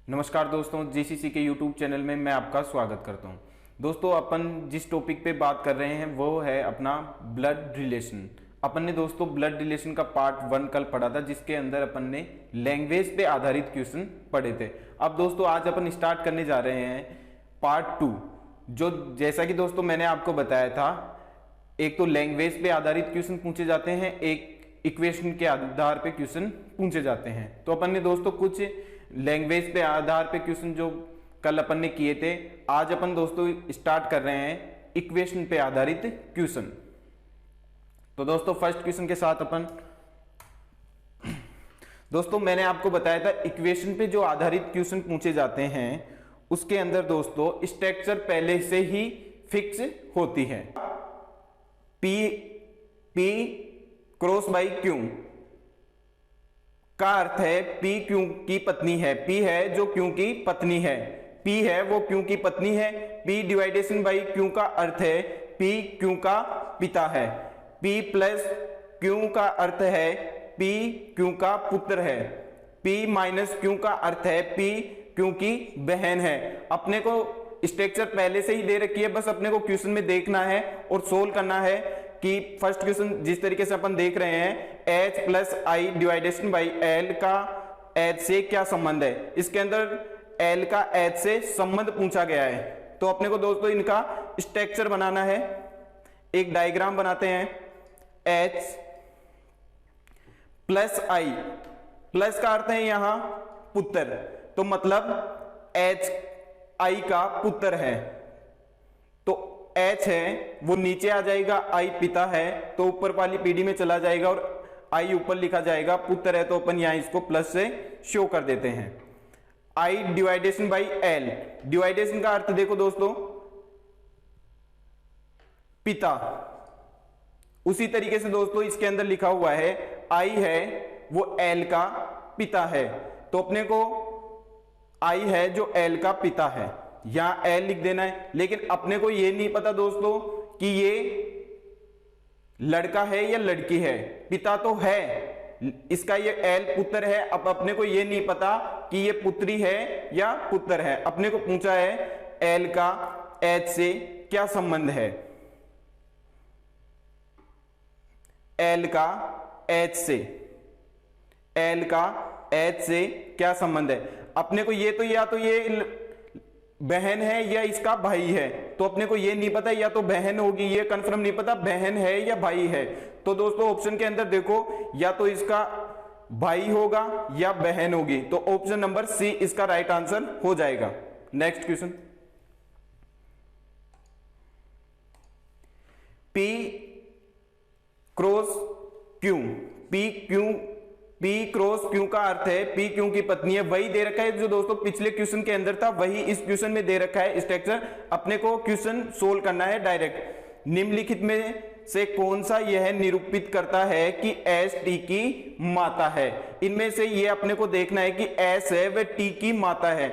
नमस्कार दोस्तों, जीसीसी के यूट्यूब चैनल में मैं आपका स्वागत करता हूं। दोस्तों, अपन जिस टॉपिक पे बात कर रहे हैं वो है अपना ब्लड रिलेशन। अपन ने दोस्तों ब्लड रिलेशन का पार्ट 1 कल पढ़ा था, जिसके अंदर अपन ने लैंग्वेज पे आधारित क्वेश्चन पढ़े थे। अब दोस्तों आज अपन स्टार्ट करने जा रहे हैं पार्ट 2, जो जैसा कि दोस्तों मैंने आपको बताया था, एक तो लैंग्वेज पे आधारित क्वेश्चन पूछे जाते हैं, एक इक्वेशन के आधार पे क्वेश्चन पूछे जाते हैं। तो अपन ने दोस्तों कुछ लैंग्वेज पे आधार पे क्वेश्चन जो कल अपन ने किए थे, आज अपन दोस्तों स्टार्ट कर रहे हैं इक्वेशन पे आधारित क्वेश्चन। तो दोस्तों फर्स्ट क्वेश्चन के साथ अपन दोस्तों मैंने आपको बताया था इक्वेशन पे जो आधारित क्वेश्चन पूछे जाते हैं उसके अंदर दोस्तों स्ट्रक्चर पहले से ही फिक्स होती है। P क्रॉस बाई Q का अर्थ है P Q की पत्नी है। P है जो Q की पत्नी है, P है वो Q की पत्नी है। P डिवाइडेशन बाई Q का अर्थ है P Q का पिता है। P प्लस Q का अर्थ है P Q का पुत्र है। P माइनस Q का अर्थ है P Q की बहन है। अपने को स्ट्रक्चर पहले से ही दे रखी है, बस अपने को क्वेश्चन में देखना है और सोल्व करना है कि फर्स्ट क्वेश्चन जिस तरीके से अपन देख रहे हैं H plus I division by L का H से क्या संबंध है। इसके अंदर L का H से संबंध पूछा गया है, तो अपने को दोस्तों इनका स्ट्रक्चर बनाना है। एक डायग्राम बनाते हैं। H प्लस आई, प्लस का अर्थ है यहां पुत्र, तो मतलब H आई का पुत्र है, तो H है वो नीचे आ जाएगा, I पिता है तो ऊपर वाली पीढ़ी में चला जाएगा और I ऊपर लिखा जाएगा, पुत्र है तो अपन यहां इसको प्लस से शो कर देते हैं। I डिवाइडेशन बाई L, डिवाइडेशन का अर्थ देखो दोस्तों पिता। उसी तरीके से दोस्तों इसके अंदर लिखा हुआ है I है वो L का पिता है, तो अपने को I है जो L का पिता है, यहां L लिख देना है। लेकिन अपने को यह नहीं पता दोस्तों कि ये लड़का है या लड़की है। पिता तो है, इसका ये L पुत्र है। अब अपने को यह नहीं पता कि ये पुत्री है या पुत्र है। अपने को पूछा है L का H से क्या संबंध है, L का H से, L का H से क्या संबंध है। अपने को ये तो या तो ये बहन है या इसका भाई है, तो अपने को ये नहीं पता, या तो बहन होगी, ये कंफर्म नहीं पता बहन है या भाई है। तो दोस्तों ऑप्शन के अंदर देखो या तो इसका भाई होगा या बहन होगी, तो ऑप्शन नंबर सी इसका राइट आंसर हो जाएगा। Next question, P cross Q, P cross Q का अर्थ है P Q की पत्नी है। वही दे रखा है जो दोस्तों पिछले क्वेश्चन के अंदर था, वही इस क्वेश्चन में दे रखा है स्ट्रक्चर। अपने को क्वेश्चन सोल्व करना है डायरेक्ट। निम्नलिखित में से कौन सा यह निरूपित करता है कि S T की माता है। इनमें से यह अपने को देखना है कि S है वह T की माता है,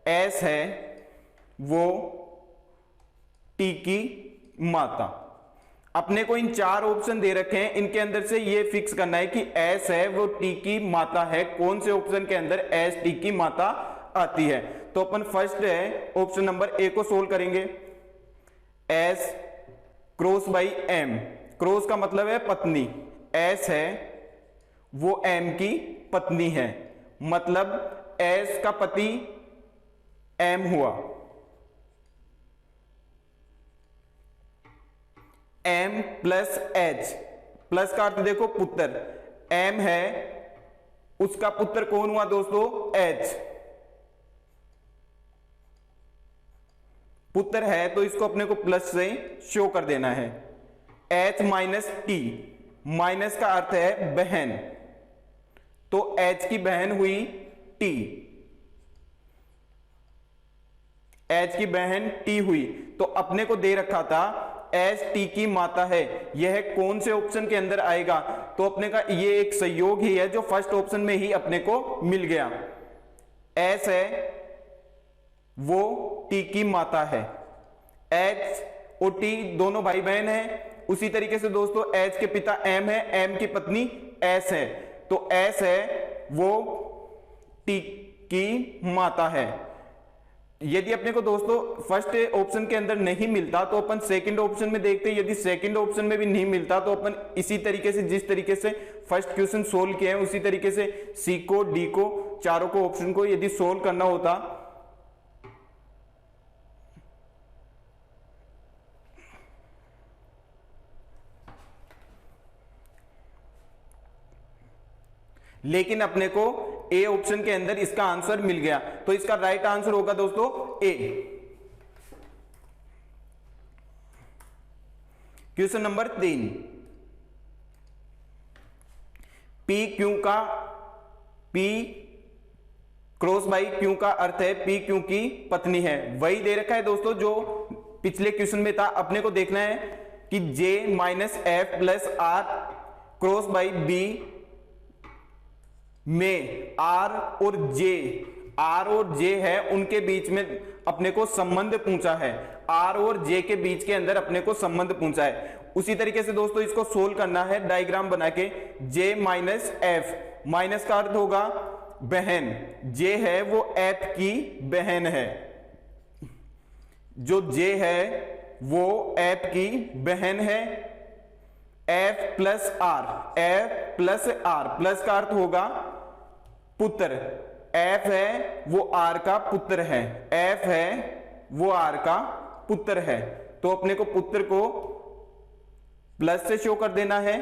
S है वो T की माता। अपने को इन चार ऑप्शन दे रखे हैं, इनके अंदर से ये फिक्स करना है कि S है वो T की माता है। कौन से ऑप्शन के अंदर S T की माता आती है। तो अपन फर्स्ट है ऑप्शन नंबर ए को सोल्व करेंगे। S cross by M, cross का मतलब है पत्नी, S है वो M की पत्नी है, मतलब S का पति M हुआ। M प्लस H, प्लस का अर्थ देखो पुत्र, M है उसका पुत्र कौन हुआ दोस्तों H, पुत्र है तो इसको अपने को प्लस से शो कर देना है। H माइनस T, माइनस का अर्थ है बहन, तो H की बहन हुई T, H की बहन T हुई। तो अपने को दे रखा था S T की माता है, यह कौन से ऑप्शन के अंदर आएगा। तो अपने का ये एक संयोग ही है जो फर्स्ट ऑप्शन में ही अपने को मिल गया। S है वो T की माता है, H और T दोनों भाई बहन हैं। उसी तरीके से दोस्तों H के पिता M है, M की पत्नी S है, तो S है वो T की माता है। यदि अपने को दोस्तों फर्स्ट ऑप्शन के अंदर नहीं मिलता तो अपन सेकंड ऑप्शन में देखते हैं, यदि सेकंड ऑप्शन में भी नहीं मिलता तो अपन इसी तरीके से, जिस तरीके से फर्स्ट क्वेश्चन सोल्व किए हैं उसी तरीके से सी को, डी को, चारों को ऑप्शन को यदि सोल्व करना होता। लेकिन अपने को ए ऑप्शन के अंदर इसका आंसर मिल गया, तो इसका राइट आंसर होगा दोस्तों ए। क्वेश्चन नंबर 3, पी क्यू का, पी क्रॉस बाई क्यू का अर्थ है पी क्यू की पत्नी है। वही दे रखा है दोस्तों जो पिछले क्वेश्चन में था। अपने को देखना है कि J minus F plus R cross by B में आर और जे है उनके बीच में अपने को संबंध पूछा है। आर और जे के बीच के अंदर अपने को संबंध पूछा है। उसी तरीके से दोस्तों इसको सोल्व करना है डायग्राम बना के। जे माइनस एफ, माइनस का अर्थ होगा बहन, जे है वो एफ की बहन है, जो जे है वो एफ की बहन है। F plus R, F plus R, plus का अर्थ होगा पुत्र। एफ है वो आर का पुत्र है, एफ है वो आर का पुत्र है, तो अपने को पुत्र को प्लस से शो कर देना है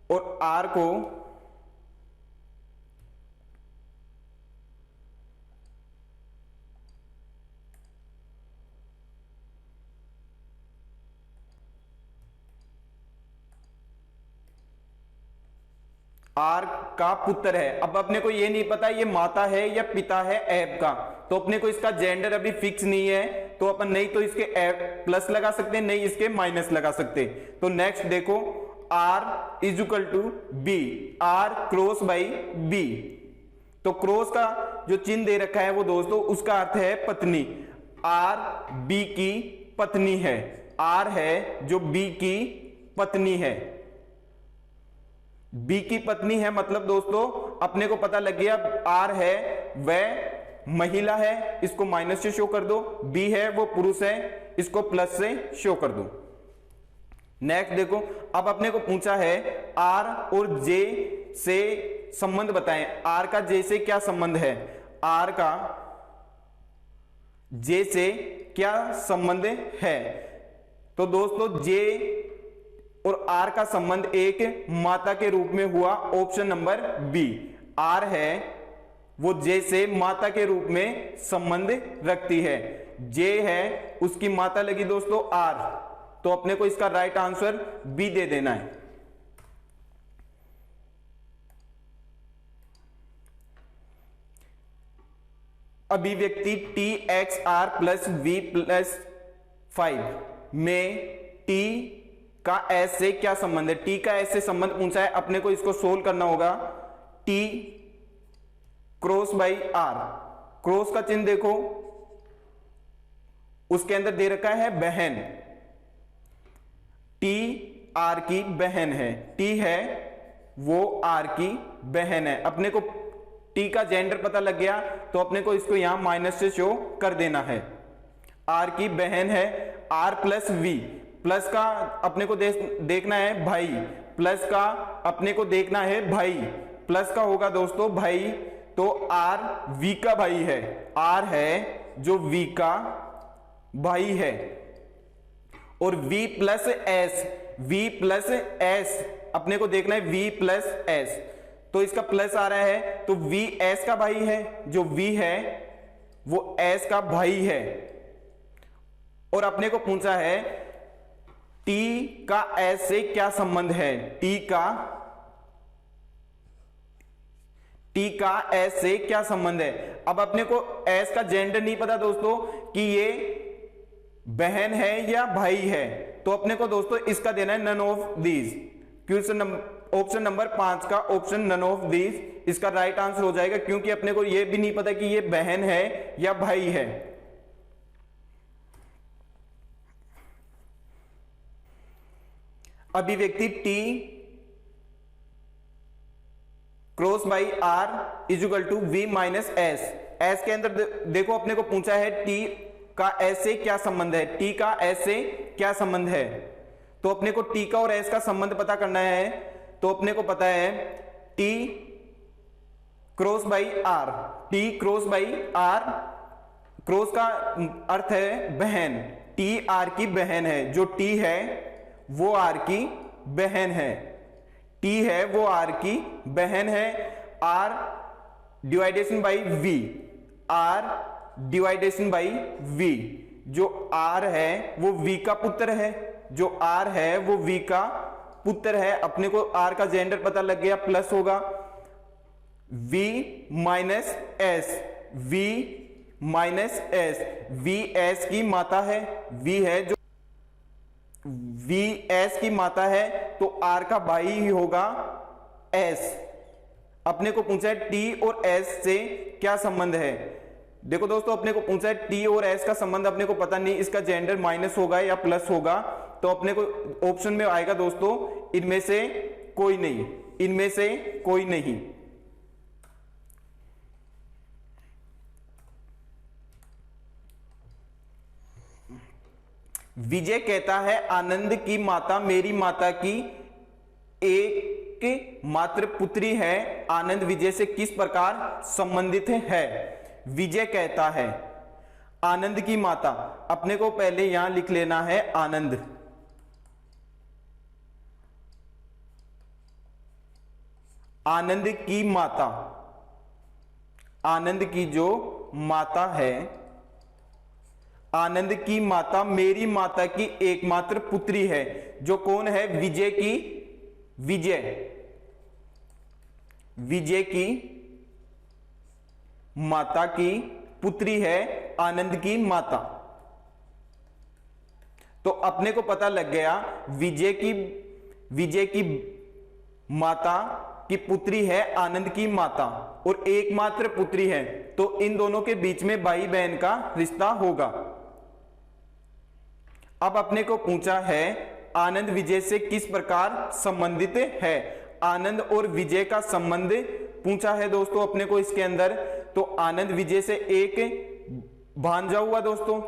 और आर को आर का पुत्र है। अब अपने को ये नहीं पता ये माता है या पिता है एफ का, तो अपने को इसका जेंडर अभी फिक्स नहीं है, तो अपन नहीं तो इसके एफ प्लस लगा सकते हैं, नहीं इसके माइनस लगा सकते। तो नेक्स्ट देखो, R is equal to B, R cross by B, तो क्रॉस का जो चिन्ह दे रखा है वो दोस्तों उसका अर्थ है पत्नी। आर बी की पत्नी है, आर है जो बी की पत्नी है, बी की पत्नी है, मतलब दोस्तों अपने को पता लग गया आर है वह महिला है, इसको माइनस से शो कर दो, बी है वो पुरुष है, इसको प्लस से शो कर दो। नेक्स्ट देखो, अब अपने को पूछा है आर और जे से संबंध बताएं। आर का जे से क्या संबंध है, आर का जे से क्या संबंध है, तो दोस्तों जे और आर का संबंध एक माता के रूप में हुआ, ऑप्शन नंबर बी। आर है वो जे से माता के रूप में संबंध रखती है, जे है उसकी माता लगी दोस्तों आर, तो अपने को इसका राइट आंसर बी दे देना है। अभिव्यक्ति T X R plus V plus 5 में टी का एस से क्या संबंध है। टी का एस से संबंध पूछा है, अपने को इसको सोल्व करना होगा। T cross by R, cross का चिन्ह देखो उसके अंदर दे रखा है बहन, टी आर की बहन है, टी है वो आर की बहन है। अपने को टी का जेंडर पता लग गया, तो अपने को इसको यहां माइनस से शो कर देना है। आर की बहन है, आर प्लस वी, प्लस का अपने को देखना है भाई, प्लस का अपने को देखना है भाई, प्लस का होगा दोस्तों भाई, तो आर वी का भाई है, आर है जो वी का भाई है। और v plus S, v plus S अपने को देखना है v प्लस एस, तो इसका प्लस आ रहा है, तो v s का भाई है, जो v है वो s का भाई है। और अपने को पूछा है t का s से क्या संबंध है, t का s से क्या संबंध है। अब अपने को s का जेंडर नहीं पता दोस्तों कि ये बहन है या भाई है, तो अपने को दोस्तों इसका देना है none of these. Question option number 5 का ऑप्शन नन ऑफ दीज इसका राइट आंसर हो जाएगा, क्योंकि अपने को यह भी नहीं पता कि ये बहन है या भाई है। अभिव्यक्ति t cross by R is equal to V minus S. S के अंदर देखो अपने को पूछा है टी का एस से क्या संबंध है, टी का एस से क्या संबंध है, तो अपने को टी का और एस का संबंध पता करना है। तो अपने को पता है T cross by R, T cross by R, cross का अर्थ है बहन, टी आर की बहन है, जो टी है वो आर की बहन है, टी है वो आर की बहन है। R division by V, R division by V, जो आर है वो वी का पुत्र है, जो आर है वो वी का पुत्र है। अपने को आर का जेंडर पता लग गया, प्लस होगा v minus S, v minus S, v S की माता है, v है जो v एस की माता है, तो r का भाई ही होगा s। अपने को पूछा है t और s से क्या संबंध है। देखो दोस्तों अपने को पूछा है t और s का संबंध, अपने को पता नहीं इसका जेंडर माइनस होगा या प्लस होगा, तो अपने को ऑप्शन में आएगा दोस्तों इनमें से कोई नहीं, इनमें से कोई नहीं। विजय कहता है आनंद की माता मेरी माता की एक मात्र पुत्री है, आनंद विजय से किस प्रकार संबंधित है। विजय कहता है आनंद की माता, अपने को पहले यहां लिख लेना है आनंद, आनंद की माता, आनंद की जो माता है, आनंद की माता मेरी माता की एकमात्र पुत्री है, जो कौन है, विजय की, विजय की माता की पुत्री है आनंद की माता। तो अपने को पता लग गया विजय की माता की पुत्री है आनंद की माता और एकमात्र पुत्री है, तो इन दोनों के बीच में भाई बहन का रिश्ता होगा। अब अपने को पूछा है आनंद विजय से किस प्रकार संबंधित है, आनंद और विजय का संबंध पूछा है दोस्तों अपने को इसके अंदर। तो आनंद विजय से एक भांजा हुआ दोस्तों,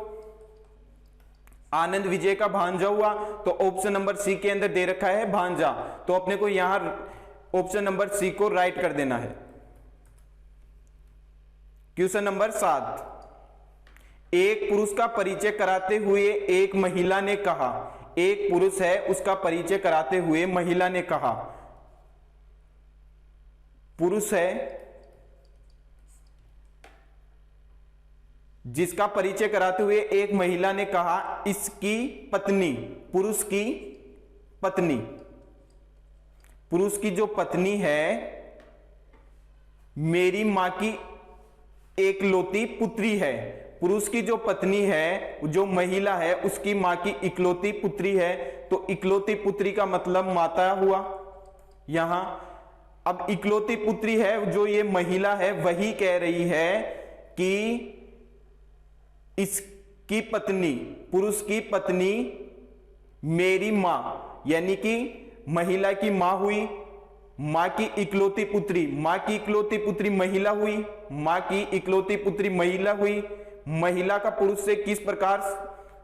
आनंद विजय का भांजा हुआ, तो ऑप्शन नंबर सी के अंदर दे रखा है भांजा, तो अपने को यहां ऑप्शन नंबर सी को राइट कर देना है। क्वेश्चन नंबर 7, एक पुरुष का परिचय कराते हुए एक महिला ने कहा, एक पुरुष है उसका परिचय कराते हुए महिला ने कहा, पुरुष है जिसका परिचय कराते हुए एक महिला ने कहा इसकी पत्नी, पुरुष की पत्नी, पुरुष की जो पत्नी है मेरी मां की एकलौती पुत्री है, पुरुष की जो पत्नी है जो महिला है उसकी मां की इकलौती पुत्री है, तो इकलौती पुत्री का मतलब माता हुआ यहां। अब इकलौती पुत्री है जो ये महिला है वही कह रही है कि इसकी पत्नी, पुरुष की पत्नी मेरी मां, यानी कि महिला की मां हुई, मां की इकलौती पुत्री, मां की इकलौती पुत्री महिला हुई, मां की इकलौती पुत्री महिला हुई। महिला का पुरुष से किस प्रकार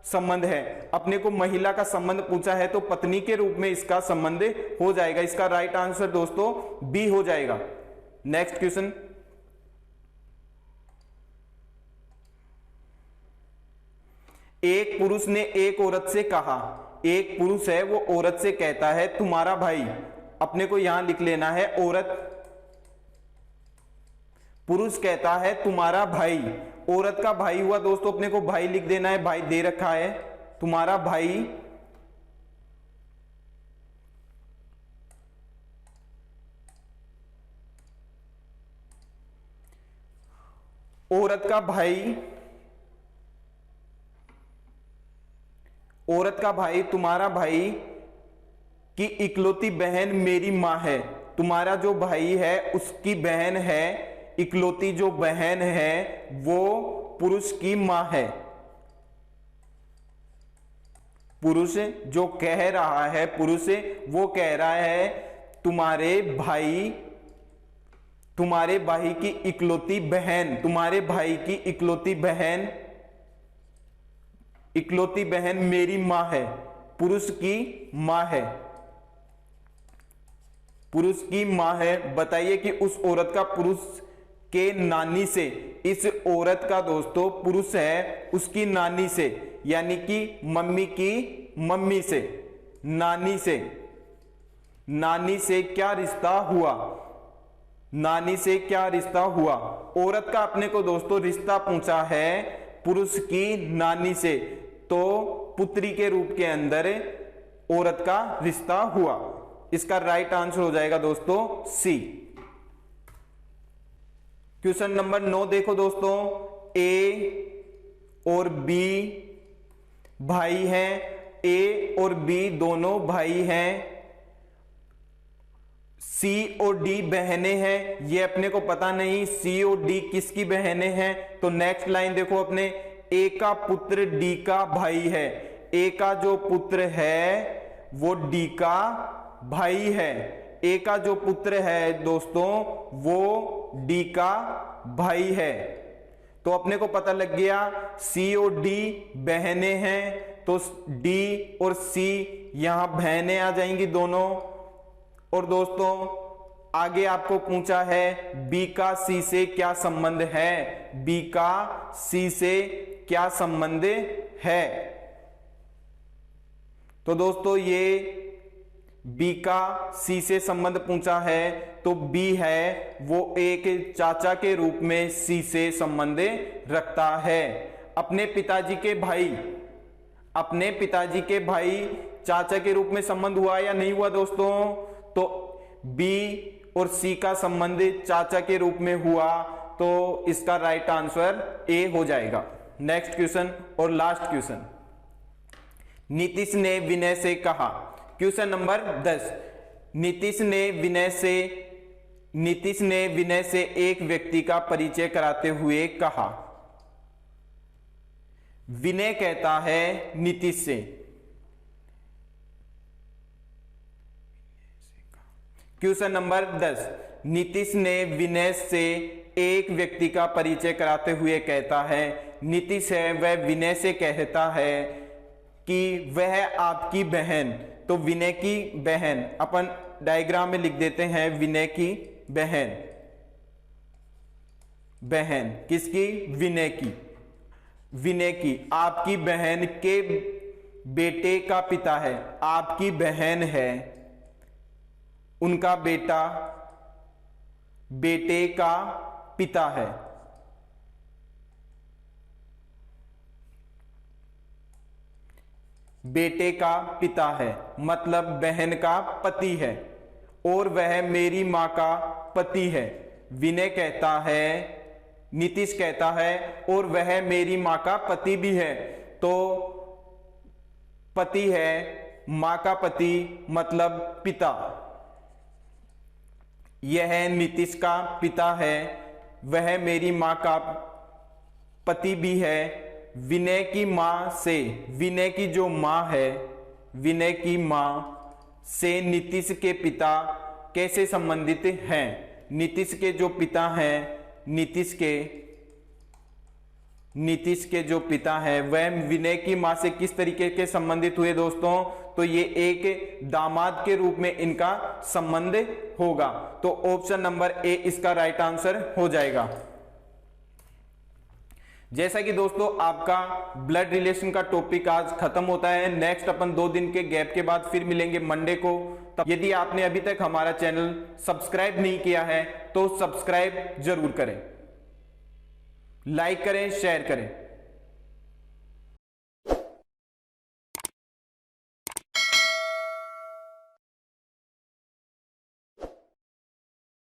संबंध है, अपने को महिला का संबंध पूछा है तो पत्नी के रूप में इसका संबंध हो जाएगा। इसका राइट आंसर दोस्तों बी हो जाएगा। नेक्स्ट क्वेश्चन, एक पुरुष ने एक औरत से कहा, एक पुरुष है वो औरत से कहता है तुम्हारा भाई, अपने को यहां लिख लेना है औरत, पुरुष कहता है तुम्हारा भाई, औरत का भाई हुआ दोस्तों, अपने को भाई लिख देना है, भाई दे रखा है, तुम्हारा भाई औरत का भाई, औरत का भाई तुम्हारा भाई की इकलौती बहन मेरी मां है, तुम्हारा जो भाई है उसकी बहन है, इकलौती जो बहन है वो पुरुष की मां है। पुरुष जो कह रहा है, पुरुष वो कह रहा है तुम्हारे भाई तुम्हारे भाई की इकलौती बहन, तुम्हारे भाई की इकलौती बहन, इकलौती बहन मेरी मां है, पुरुष की मां है, पुरुष की मां है। बताइए कि उस औरत का पुरुष के नानी से, इस औरत का दोस्तों पुरुष है उसकी नानी से, यानी कि मम्मी की मम्मी से, नानी से, नानी से क्या रिश्ता हुआ, नानी से क्या रिश्ता हुआ। औरत का अपने को दोस्तों रिश्ता पूछा है पुरुष की नानी से, तो पुत्री के रूप के अंदर औरत का रिश्ता हुआ। इसका राइट आंसर हो जाएगा दोस्तों सी। क्वेश्चन नंबर 9 देखो दोस्तों, ए और बी भाई हैं, ए और बी दोनों भाई हैं, सी और डी बहनें हैं। ये अपने को पता नहीं सी और डी किसकी बहनें हैं। तो नेक्स्ट लाइन देखो अपने, ए का पुत्र डी का भाई है, ए का जो पुत्र है वो डी का भाई है, ए का जो पुत्र है दोस्तों वो डी का भाई है। तो अपने को पता लग गया सी और डी बहनें हैं, तो डी और सी यहां बहनें आ जाएंगी दोनों। और दोस्तों आगे आपको पूछा है बी का सी से क्या संबंध है, बी का सी से क्या संबंध है। तो दोस्तों ये बी का सी से संबंध पूछा है, तो बी है वो एक चाचा के रूप में सी से संबंध रखता है। अपने पिताजी के भाई, अपने पिताजी के भाई चाचा के रूप में संबंध हुआ या नहीं हुआ दोस्तों। तो बी और सी का संबंध चाचा के रूप में हुआ, तो इसका राइट आंसर ए हो जाएगा। नेक्स्ट क्वेश्चन और लास्ट क्वेश्चन, नीतीश ने विनय से कहा। क्वेश्चन नंबर 10, नीतीश ने विनय से एक व्यक्ति का परिचय कराते हुए कहा। विनय कहता है नीतीश से, क्वेश्चन नंबर 10, नीतीश ने विनय से एक व्यक्ति का परिचय कराते हुए कहता है, नीतीश है वह विनय से कहता है कि वह आपकी बहन, तो विनय की बहन अपन डायग्राम में लिख देते हैं, विनय की बहन, बहन किसकी, विनय की, विनय की आपकी बहन के बेटे का पिता है, आपकी बहन है उनका बेटा बेटे का पिता है। बेटे का पिता है मतलब बहन का पति है, और वह मेरी मां का पति है। विनय कहता है, नीतीश कहता है और वह मेरी मां का पति भी है, तो पति है, मां का पति मतलब पिता। यह नीतीश का पिता है, वह मेरी मां का पति भी है। विनय की मां से, विनय की जो मां है, विनय की मां से नीतीश के पिता कैसे संबंधित हैं। नीतीश के जो पिता हैं, नीतीश के जो पिता हैं वह विनय की मां से किस तरीके के संबंधित हुए दोस्तों। तो ये एक दामाद के रूप में इनका संबंध होगा। तो ऑप्शन नंबर ए इसका राइट आंसर हो जाएगा। जैसा कि दोस्तों आपका ब्लड रिलेशन का टॉपिक आज खत्म होता है। नेक्स्ट अपन 2 दिन के गैप के बाद फिर मिलेंगे मंडे को। तब यदि आपने अभी तक हमारा चैनल सब्सक्राइब नहीं किया है तो सब्सक्राइब जरूर करें, लाइक करें, शेयर करें।